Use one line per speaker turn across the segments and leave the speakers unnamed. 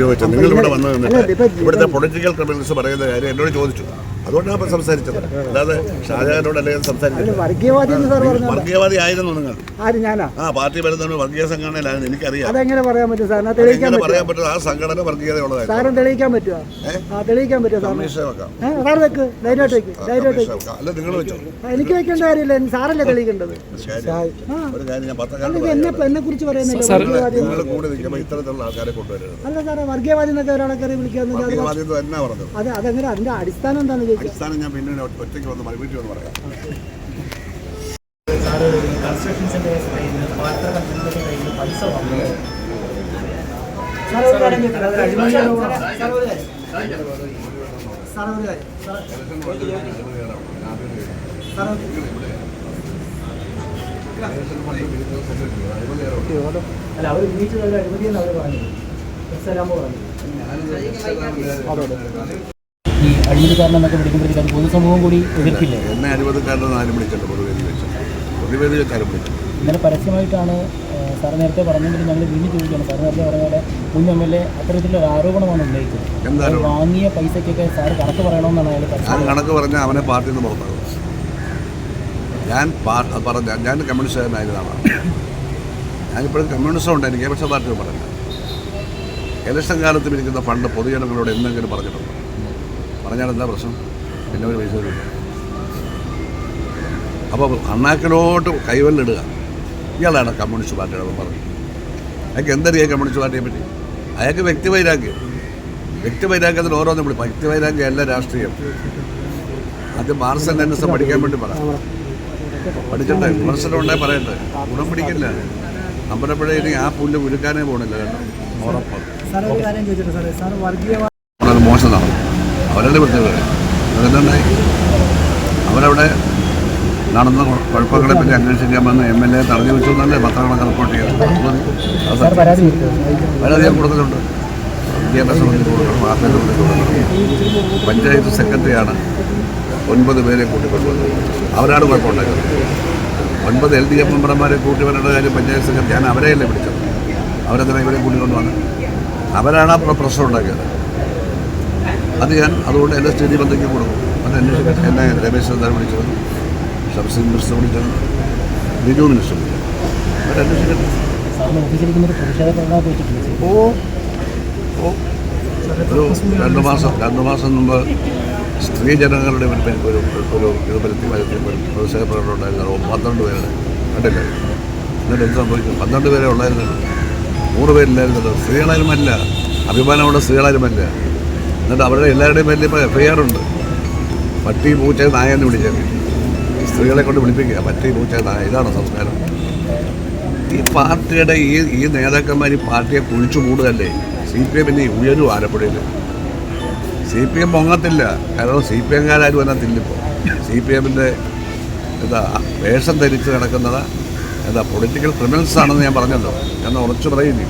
ചോദിച്ചത് നിങ്ങൾ ഇവിടെ വന്നു ഇവിടുത്തെ പൊളിറ്റിക്കൽ ക്രിമിനൽസ് പറയുന്ന കാര്യം എന്നോട് ചോദിച്ചു. അതുകൊണ്ടാണ് സംസാരിച്ചത്. അല്ലാതെ ഷാജഹാനോട് അല്ലെങ്കിൽ സംസാരിച്ചത്. വർഗീയവാദി ആയിരുന്നു നിങ്ങൾ. പാർട്ടി വരുന്ന വർഗീയ സംഘടനയിലായിരുന്നു എനിക്കറിയാം.
അതെങ്ങനെ പറയാൻ പറ്റും?
പറയാൻ പറ്റും. ആ സംഘടന വർഗീയതയുള്ളതായിരുന്നു.
തെളിയിക്കാൻ പറ്റുമോ?
അല്ല നിങ്ങൾ വെച്ചോ.
എനിക്ക് വെക്കേണ്ട കാര്യമില്ല, സാറല്ലേ തെളിയിക്കേണ്ടത്.
ഒരു കാര്യം ഞാൻ
എന്നെ കുറിച്ച് പറയുന്നില്ല.
നിങ്ങൾ കൂടെ നിൽക്കുമ്പോൾ ഇത്തരത്തിലുള്ള ആൾക്കാരെ കൊണ്ടുവരുന്നത്.
അല്ല സാറേ, വർഗീയവാദി എന്നൊക്കെ ഒരാളെ കയറി വിളിക്കാന്ന് അതെങ്ങനെ? അതിന്റെ അടിസ്ഥാനം എന്താണെന്ന് ചോദിച്ചു.
അടിസ്ഥാനം ഞാൻ പിന്നീട് ഒറ്റയ്ക്ക് വന്ന് വീട്ടിൽ വന്ന് പറയാം.
അല്ല, അവർ ഉന്നയിച്ചത് അഴിമതിയെന്ന് അവർ പറഞ്ഞു. ഈ അഴിമതിക്കാരനെന്നൊക്കെ വിളിക്കുമ്പോഴത്തേക്ക് അത് പൊതുസമൂഹം കൂടി എതിർക്കില്ലേ?
എന്നെ അഴിമതിക്കാരനെന്ന് ആരും വിളിച്ചല്ലോ. പൊതുവേദി വെച്ചാലും വിളിച്ചു.
ഇന്നലെ പരസ്യമായിട്ടാണ് സാർ നേരത്തെ പറഞ്ഞെങ്കിലും ഞങ്ങൾ വീണ്ടും ചോദിക്കുകയാണ്. സാർ നേരത്തെ പറഞ്ഞ പോലെ മുൻ MLA അത്തരത്തിലൊരു ആരോപണമാണ് ഉന്നയിച്ചത്. വാങ്ങിയ പൈസയ്ക്കൊക്കെ സാർ കണക്ക് പറയണമെന്നാണ് അയാൾ പറഞ്ഞത്.
കണക്ക് പറഞ്ഞാൽ അവനെ പാർട്ടിയിൽ നിന്ന് പുറത്താകും. ഞാൻ കമ്മ്യൂണിസ്റ്റുകാരനായിരുന്നാണ്. ഞാനിപ്പോഴും കമ്മ്യൂണിസം ഉണ്ട് എനിക്ക്, പക്ഷേ പാർട്ടി പറഞ്ഞില്ല. ഇലക്ഷൻ കാലത്ത് പിരിക്കുന്ന ഫണ്ട് പൊതുജനങ്ങളോട് എന്തെങ്കിലും പറഞ്ഞിട്ടുണ്ടോ? പറഞ്ഞാൽ എന്താ പ്രശ്നം? പിന്നെ ഒരു പൈസ ഇല്ല. അപ്പോൾ അണ്ണാക്കിലോട്ട് കൈവല്ലിടുക. ഇയാളാണ് കമ്മ്യൂണിസ്റ്റ് പാർട്ടിയുടെ പറഞ്ഞു. അയാൾക്ക് എന്തറിയാം കമ്മ്യൂണിസ്റ്റ് പാർട്ടിയെ പറ്റി? അയാൾക്ക് വ്യക്തിവൈരാഗ്യത്തിന് ഓരോന്നും വിളി. വ്യക്തിവൈരാഗ്യം അല്ല രാഷ്ട്രീയം. അത് മാർക്സ് ആൻഡ് എൻഗൽസ് പഠിക്കാൻ വേണ്ടി പറയാം. പഠിച്ചിട്ടേ വിമർശനമുണ്ടേ പറയണ്ടേ. ഗുണം പിടിക്കില്ല. അമ്പലപ്പുഴ ഇനി ആ പുല്ല് ഉരുക്കാനേ പോകണില്ല. കേട്ടോ, ഉറപ്പാണ്. മോശം നടന്നു. അവരല്ലേ പ്രത്യേകത. അതെന്തുണ്ടായി? അവരവിടെ നടന്ന കുഴപ്പങ്ങളെ പറ്റി അന്വേഷിക്കാൻ വന്ന് MLA തടഞ്ഞു വെച്ചു എന്നല്ലേ പത്രങ്ങളൊക്കെ റിപ്പോർട്ട് ചെയ്തത്. പരാതി കൊടുത്തിട്ടുണ്ട്. വിദ്യാഭ്യാസ മന്ത്രി കൊടുക്കണം, വാർത്തയിൽ കൊടുക്കണം. പഞ്ചായത്ത് സെക്രട്ടറിയാണ് 9 പേരെ കൂട്ടിക്കൊണ്ടുവന്നത്. അവരാണ് കുഴപ്പമുണ്ടായത്. 9 LDF മെമ്പർമാരെ കൂട്ടി വരേണ്ട കാര്യം പഞ്ചായത്ത് സെക്രട്ടറിയാണ്. അവരെയല്ലേ വിളിച്ചത്. അവരെന്തിനാ ഇവരെ കൂട്ടിക്കൊണ്ടുവന്നത്? അവരാണ് ആ പ്രശ്നം ഉണ്ടാക്കിയത്. അതുകൊണ്ട് എൻ്റെ സ്ഥിതി ബന്ധയ്ക്ക് കൊടുക്കും. അത് അന്വേഷിക്കട്ടെ. എന്നെ രമേശ് ചെന്നിത്തല വിളിച്ചത്, ഷംസീർ മിനിസ്റ്റർ വിളിച്ചത്, ബിജു മിനിസ്റ്റർ വിളിച്ചത്. അവരന്വേഷിക്കട്ടെ. ഒരു 2 മാസം മുമ്പ് സ്ത്രീ ജനങ്ങളുടെ ഒരു പ്രതിഷേധ പ്രകടനം ഉണ്ടായിരുന്നു. 12 പേരുടെ കണ്ടില്ല. എന്നിട്ട് എന്ത് സംഭവിക്കും? 12 പേരെ ഉള്ളായിരുന്നല്ലോ. 100 പേരില്ലായിരുന്നല്ലോ. സ്ത്രീകളാരുമല്ല, അഭിമാനമുള്ള സ്ത്രീകളാരുമല്ല. എന്നിട്ട് അവരുടെ എല്ലാവരുടെയും പേരിൽ ഇപ്പോൾ FIR ഉണ്ട്. പട്ടി പൂച്ച നായെന്ന് വിളിച്ചാൽ സ്ത്രീകളെ കൊണ്ട് വിളിപ്പിക്കുക. പട്ടി പൂച്ച നായ. ഇതാണ് സംസ്കാരം. ഈ പാർട്ടിയുടെ ഈ നേതാക്കന്മാർ ഈ പാർട്ടിയെ കുഴിച്ചു മൂടുകയല്ലേ. CPM ഇനി ഉയരും. ആലപ്പുഴയിൽ CPM പൊങ്ങത്തില്ല. കാരണം CPM-കാരും അതിനകത്തില്ലിപ്പോൾ. CPM-ൻ്റെ വേഷം ധരിച്ച് നടക്കുന്നത് പൊളിറ്റിക്കൽ ക്രിമിനൽസ് ആണെന്ന് ഞാൻ പറഞ്ഞല്ലോ. ഞാൻ ഉറച്ചു പറയുന്നു.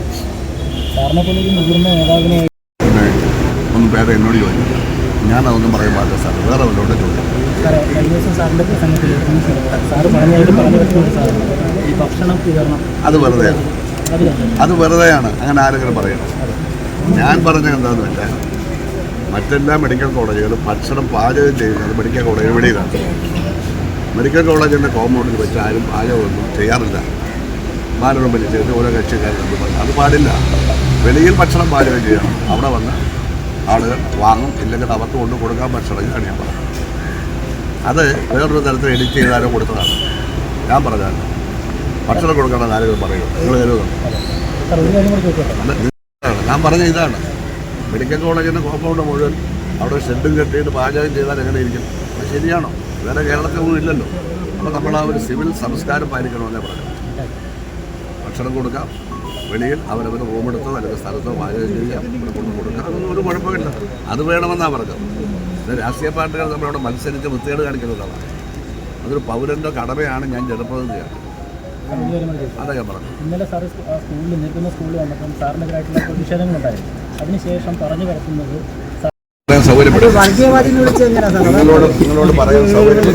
ഒന്നും പേരെ എന്നോട് ചോദിച്ചു. ഞാനതൊന്നും പറയാൻ പാടില്ല സാർ. വേറെ വല്ലതുകൊണ്ട് ചോദിച്ചു. അത് വെറുതെയാണ്. അങ്ങനെ ആരെങ്കിലും പറയണം. ഞാൻ പറഞ്ഞത് എന്താണെന്ന് വെച്ചാൽ മറ്റെല്ലാ മെഡിക്കൽ കോളേജുകളും ഭക്ഷണം പാചകം ചെയ്യുന്നത് മെഡിക്കൽ കോളേജ് വെളിയിലാണ്. മെഡിക്കൽ കോളേജിൻ്റെ കോമ്പൗണ്ടിൽ വെച്ച് ആരും പാചകമൊന്നും ചെയ്യാറില്ല. ബാലറും വലിച്ചേർത്ത് ഓരോ കക്ഷിക്കാരും അത് പാടില്ല. വെളിയിൽ ഭക്ഷണം പാചകം ചെയ്യണം. അവിടെ വന്ന് ആളുകൾ വാങ്ങും. ഇല്ലെങ്കിൽ അവർക്ക് കൊണ്ട് കൊടുക്കാൻ ഭക്ഷണം ഞാൻ പറഞ്ഞു. അത് വേറൊരു തരത്തിൽ എഡിറ്റ് ചെയ്താലോ കൊടുത്തതാണ്. ഞാൻ പറഞ്ഞാൽ ഭക്ഷണം കൊടുക്കേണ്ട ആളുകൾ പറയുമോ? നിങ്ങൾ കരുതുന്നു. ഞാൻ പറഞ്ഞ ഇതാണ്. മെഡിക്കൽ കോളേജിൻ്റെ കോമ്പൗണ്ട് മുഴുവൻ അവിടെ ഷെഡും കെട്ടിയിട്ട് പാചകം ചെയ്താൽ എങ്ങനെ ഇരിക്കും? അത് ശരിയാണോ? വേറെ കേരളത്തിലൊന്നും ഇല്ലല്ലോ. അപ്പോൾ നമ്മൾ ആ ഒരു സിവിൽ സംസ്കാരം പാലിക്കണമെന്നേ പറഞ്ഞു. ഭക്ഷണം കൊടുക്കാം. വെളിയിൽ അവരവർ റൂമെടുത്തോ അല്ലെങ്കിൽ സ്ഥലത്തോ പാചകം ചെയ്യാം. ഇവിടെ കൊണ്ട് കൊടുക്കാം. അതൊന്നും ഒരു കുഴപ്പമില്ല. അത് വേണമെന്നാണ് പറഞ്ഞത്. രാഷ്ട്രീയ പാർട്ടികൾ നമ്മളവിടെ മത്സരിച്ച് വൃത്തികേട് കാണിക്കുന്നതാണ്. അതൊരു പൗരൻ്റെ കടമയാണ്. ഞാൻ ജനപ്രതിനിധിയാണ്. അതൊക്കെ പറഞ്ഞു.
ഇന്നലെ സാറ് സ്കൂളിൽ വന്നപ്പം സാറിനെതിരായിട്ടുള്ള പ്രതിഷേധങ്ങളുണ്ടായിരുന്നു. അതിനുശേഷം പറഞ്ഞു കിടക്കുന്നത്
നിങ്ങളോട് പറയാൻ സൗകര്യം